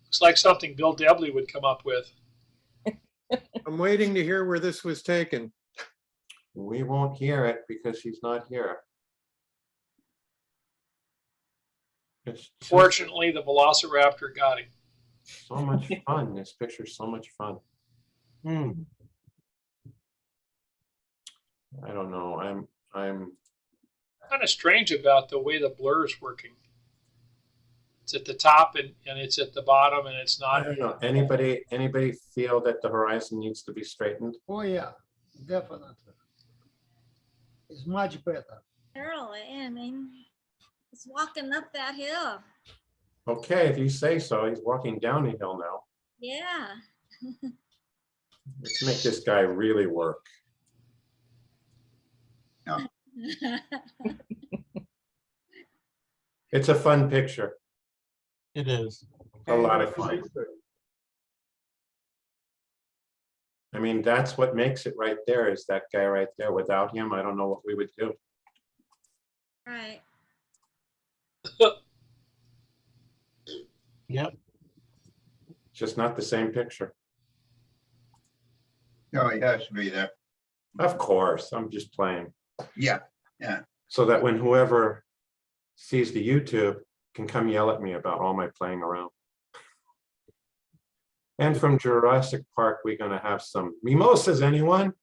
Looks like something Bill Debley would come up with. I'm waiting to hear where this was taken. We won't hear it because he's not here. It's just Fortunately, the Velociraptor got him. so much fun. This picture's so much fun. Hmm. I don't know. I'm Kind of strange about the way the blur is working. It's at the top and it's at the bottom, and it's I not. don't know. Anybody feel that the horizon needs to be straightened? Oh, yeah, definitely. It's much better. Early, I mean, it's walking up that hill. Okay, if you say so. He's walking down the hill now. Yeah. Let's make this guy really work. It's a fun picture. It is. A lot of fun. I mean, that's what makes it right there, is that guy right there. Without him, I don't know what we would do. Right. Yep. It's just not the same picture. No, he has to be there. Of course, I'm just playing. Yeah, yeah. So that when whoever sees the YouTube can come yell at me about all my playing around. And from Jurassic Park, we're gonna have some mimosas, anyone?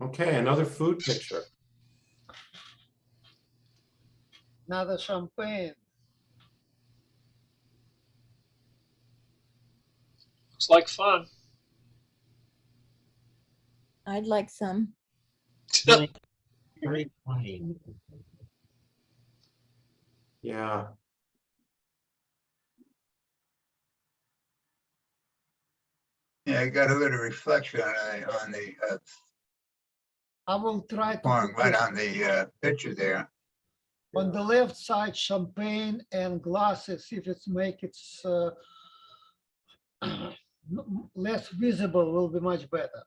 Okay, another food picture. Another champagne. Looks like fun. I'd like some. Very funny. Yeah, Yeah, I got a little reflection on the I will try to farm, put right it on the picture there. on the left side, champagne and glasses, if it's make it less visible, will be much better.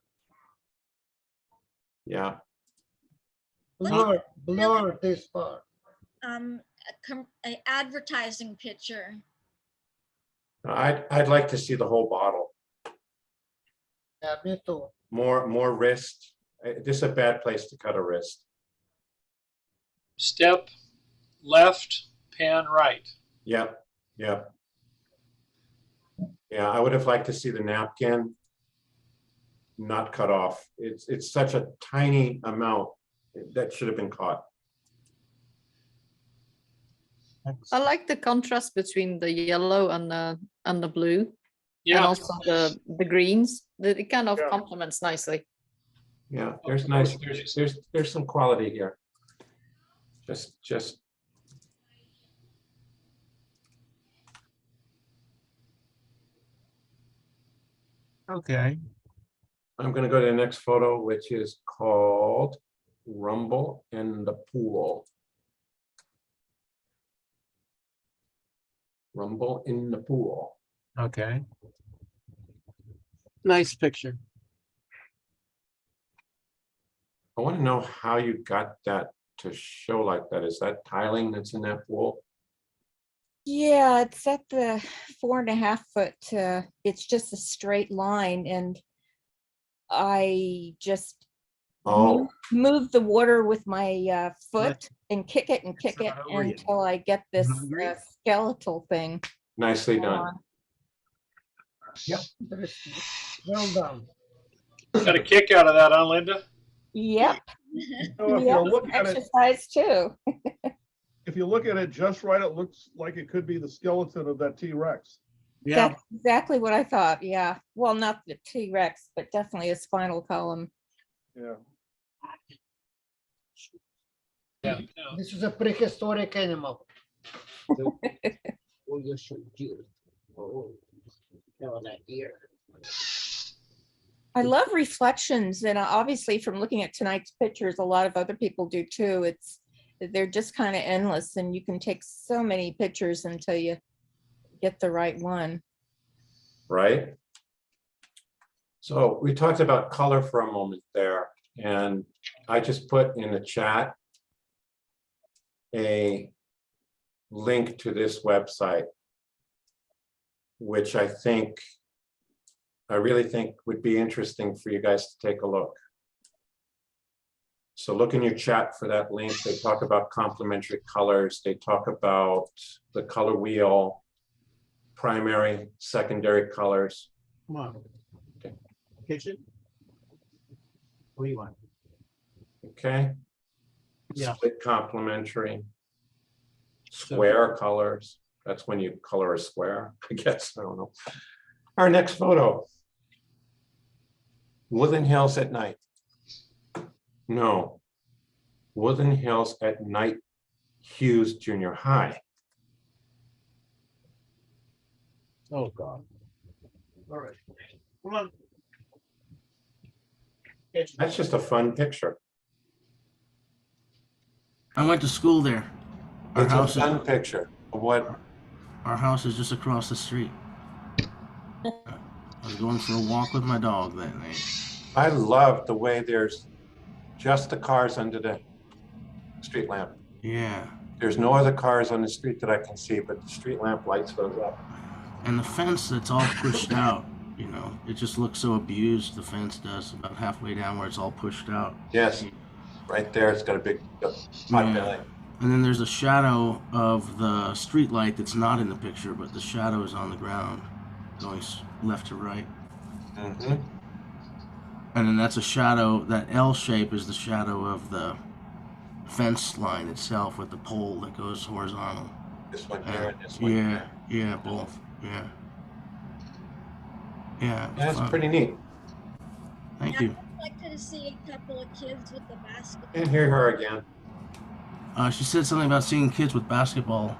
yeah. Blur this part. A advertising picture. I'd like to see the whole bottle. Yeah, me too. More wrist. This is a bad place to cut a wrist. Step left, pan right. Yep, yep. Yeah, I would have liked to see the napkin not cut off. It's such a tiny amount that should have been caught. I like the contrast between the yellow and the blue, and Yeah, also the greens. It kind of Yeah. complements nicely. Yeah, there's nice, there's some quality here. Just. Okay. I'm gonna go to the next photo, which is called Rumble in the Pool. Rumble in the Pool. Okay. Nice picture. I want to know how you got that to show like that. Is that tiling that's in that pool? Yeah, it's at the 4.5 foot, it's just a straight line, and I just Oh, move the water with my foot and kick it until I get this hungry? skeletal thing. nicely done. on. Interesting. Well done. got a kick out of that, huh, Linda? Yep, So if yep, you look at it, exercise too. if you look at it just right, it looks like it could be the skeleton of that T-Rex. Yeah. That's exactly what I thought, yeah. Well, not the T-Rex, but definitely a spinal column. Yeah. Yeah. This is a prehistoric animal. I love reflections, and obviously from looking at tonight's pictures, a lot of other people do too. They're just kind of endless, and you can take so many pictures until you get the right one. Right? So we talked about color for a moment there, and I just put in the chat a link to this website, which I really think would be interesting for you guys to take a look. So look in your chat for that link. They talk about complementary colors. They talk about the color wheel, primary, secondary colors. Come on. Kitchen? What do you want? Okay. Yeah. Split complementary. Square colors. That's when you color a square, I guess. I don't know. Our next photo. Woodland Hills at night. No. Woodland Hills at night, Hughes Junior High. Oh, God. All right. Come on. Kitchen. That's just a fun picture. I went to school there. Our It's a house, fun picture of what, our house is just across the street. I was going for a walk with my dog that night. I love the way there's just the cars under the street lamp. Yeah. There's no other cars on the street that I can see, but the street lamp lights those up. And the fence that's all pushed out, you know, it just looks so abused. The fence does about halfway down where it's all pushed out. Yes, right there, it's got a big pot Yeah. belly. And then there's a shadow of the street light that's not in the picture, but the shadow is on the ground, going left to right. Mhm. And then that's a shadow, that L shape is the shadow of the fence line itself with the pole that goes horizontal. This one here and this one Yeah, here. yeah, both, yeah. Yeah, it was That's fun. pretty neat. Thank you. I'd like to see a couple of kids with the basketball. Can't hear her again. She said something about seeing kids with basketball.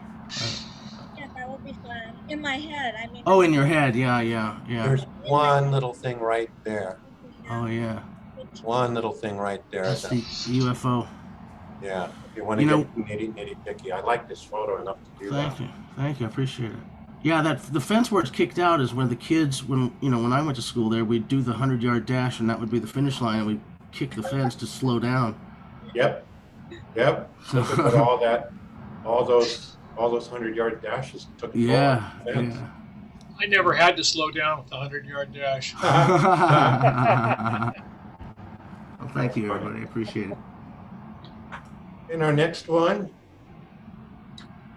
Yeah, that would be fun. In my head, I mean. Oh, in your head, yeah. There's one little thing right there. Oh, yeah. One little thing right there. That's the UFO. Yeah, if you want to You know- get nitty picky. I like this photo enough to do that. Thank you, I appreciate it. Yeah, the fence where it's kicked out is where the kids, when I went to school there, we'd do the 100-yard dash, and that would be the finish line, and we'd kick the fence to slow down. Yep. Look at what all those 100-yard dashes took. Yeah, the fence. yeah. I never had to slow down with the 100-yard dash. Well, thank you, everybody. I appreciate it. In our next one,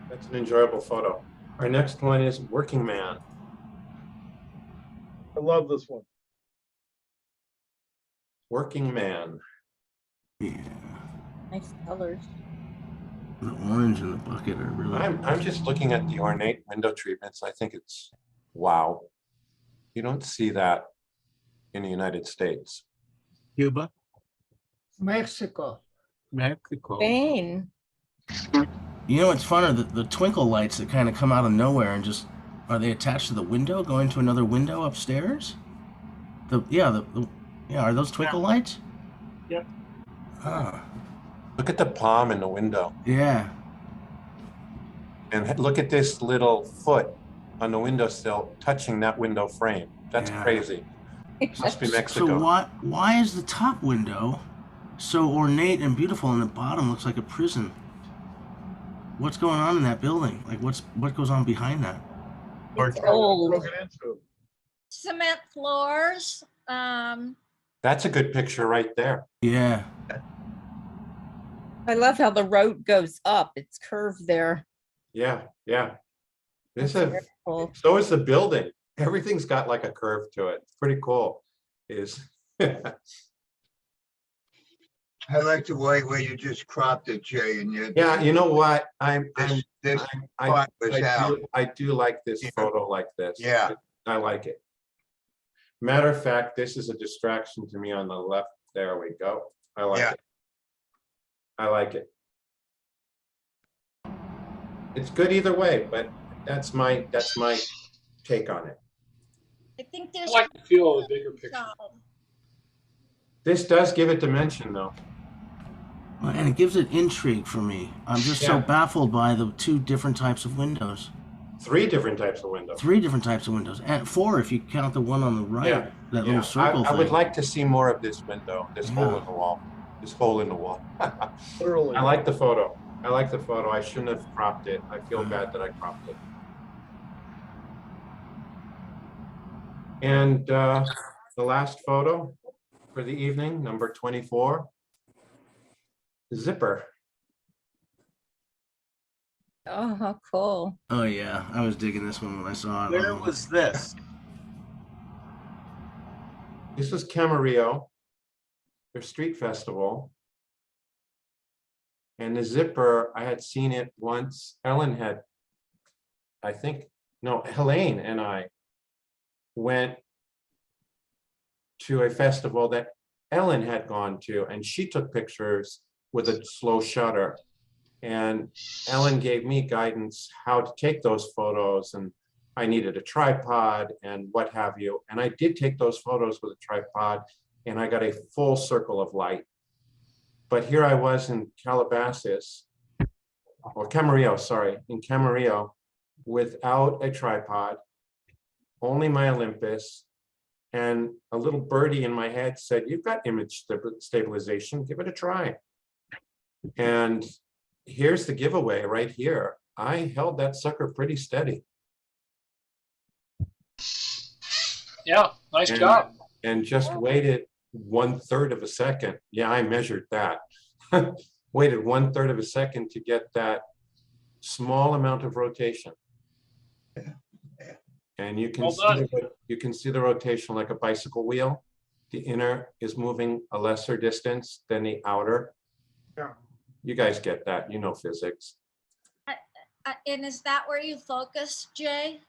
that's an enjoyable photo. Our next one is Working Man. I love this one. Working Man. Yeah. Nice colors. The orange and the bucket are really. I'm just looking at the ornate window treatments. I think it's, wow. You don't see that in the United States. Cuba, Mexico. Mexico. Spain. You know what's funner? The twinkle lights that kind of come out of nowhere and just, are they attached to the window, going to another window upstairs? Yeah, are those twinkle lights? Yep. Ah, Look at the palm in the window. yeah. And look at this little foot on the windowsill touching that window frame. That's Yeah. crazy. Must be Mexico. So why is the top window so ornate and beautiful and the bottom looks like a prison? What's going on in that building? Like what goes on behind that? It's old. Broken into. Cement floors. That's a good picture right there. Yeah. I love how the road goes up. It's curved there. Yeah, yeah. This That's is, very cool. so is the building. Everything's got like a curve to it. It's pretty cool. I like the way where you just cropped it, Jay, and you. Yeah, you know what? This part was out. I do like this Yeah. photo like this. Yeah. I like it. Matter of fact, this is a distraction to me on the left. There we go. I like Yeah. it. I like it. It's good either way, but that's my take on it. I think I there's. like the feel of the bigger picture. This does give it dimension though. Well, and it gives it intrigue for me. I'm just so Yeah. baffled by the two different types of windows. 3 different types of windows. 3 different types of windows. And 4 if you count the one on the right, Yeah, that Yeah, little circle I would thing. like to see more of this window, this hole Yeah. in the wall, this hole in the wall. Literally. I like the photo. I like the photo. I shouldn't have cropped it. I feel bad that I cropped it. And the last photo for the evening, number 24. Zipper. Oh, how cool. Oh yeah, I was digging this one when I saw it. Where was this? This was Camarillo, their street festival. And the zipper, I had seen it once. Ellen had, I think, no, Helene and I went to a festival that Ellen had gone to, and she took pictures with a slow shutter. And Ellen gave me guidance how to take those photos, and I needed a tripod and what have you. And I did take those photos with a tripod, and I got a full circle of light. But here I was in Calabasas, or Camarillo, sorry, in Camarillo, without a tripod, only my Olympus, and a little birdie in my head said, "You've got image stabilization, give it a try." And here's the giveaway right here. I held that sucker pretty steady. Yeah, nice And- job. And just waited 1/3 of a second. Yeah, I measured that. Waited 1/3 of a second to get that small amount of rotation. And you can Well see you can see the rotation like a bicycle wheel. The inner is moving a lesser distance than the outer. Yeah. You guys get that, you know physics. And is that where you focus, Jay?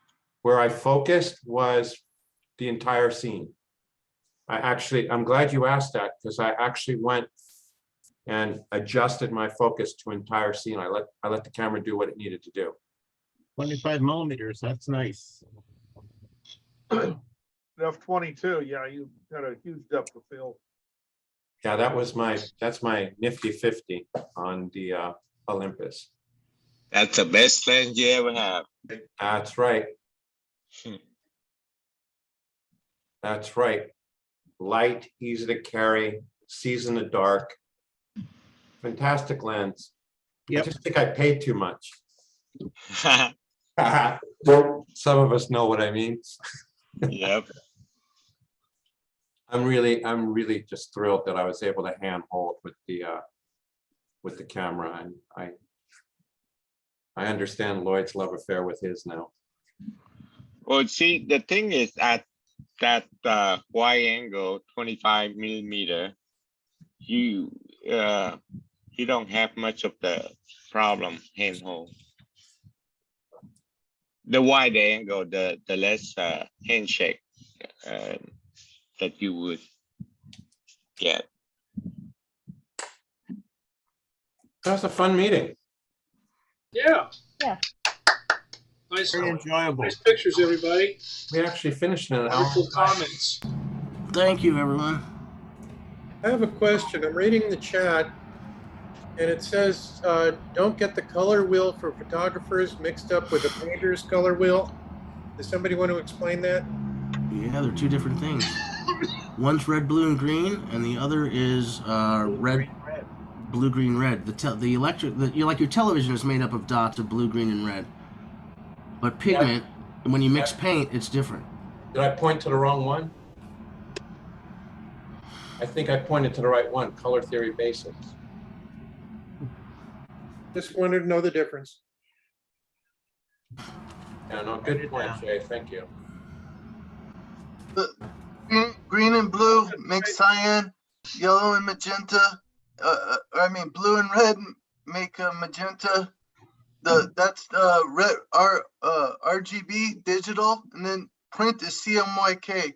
Where I focused was the entire scene. I'm glad you asked that, because I actually went and adjusted my focus to entire scene. I let the camera do what it needed to do. 25 millimeters, that's nice. F-22, yeah, you got a huge depth of field. Yeah, that's my nifty 50 on the Olympus. That's the best lens you ever have. That's right. That's right. Light, easy to carry, sees in the dark. Fantastic lens. I Yep. just think I paid too much. Some of us know what I mean. Yep. I'm really just thrilled that I was able to handhold with the camera, and I understand Lloyd's love affair with his now. Well, see, the thing is at that wide angle, 25 millimeter, you you don't have much of the problem handhold. The wider angle, the less handshake that you would get. That was a fun meeting. Yeah. Yeah. Nice, Very enjoyable. nice pictures, everybody. We actually finished in an hour. Wonderful comments. Thank you, everyone. I have a question. I'm reading the chat and it says, don't get the color wheel for photographers mixed up with the painter's color wheel. Does somebody want to explain that? Yeah, they're two different things. One's red, blue, and green, and the other is red, blue, green, red. Like your television is made up of dots of blue, green, and red. But pigment, when you mix paint, it's different. Did I point to the wrong one? I think I pointed to the right one, Color Theory Basics. Just wanted to know the difference. Yeah, no, good point, Jay, thank you. Green and blue make cyan, yellow and magenta. I mean, blue and red make magenta. That's red RGB digital, and then print is CMYK.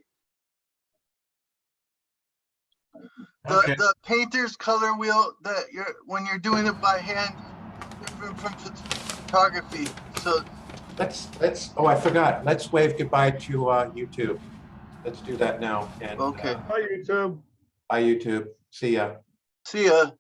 Okay. The painter's color wheel that when you're doing it by hand, different from photography. So Let's, oh, I forgot. Let's wave goodbye to YouTube. Let's do that now. And okay. Hi, YouTube. bye, YouTube. See ya. See ya.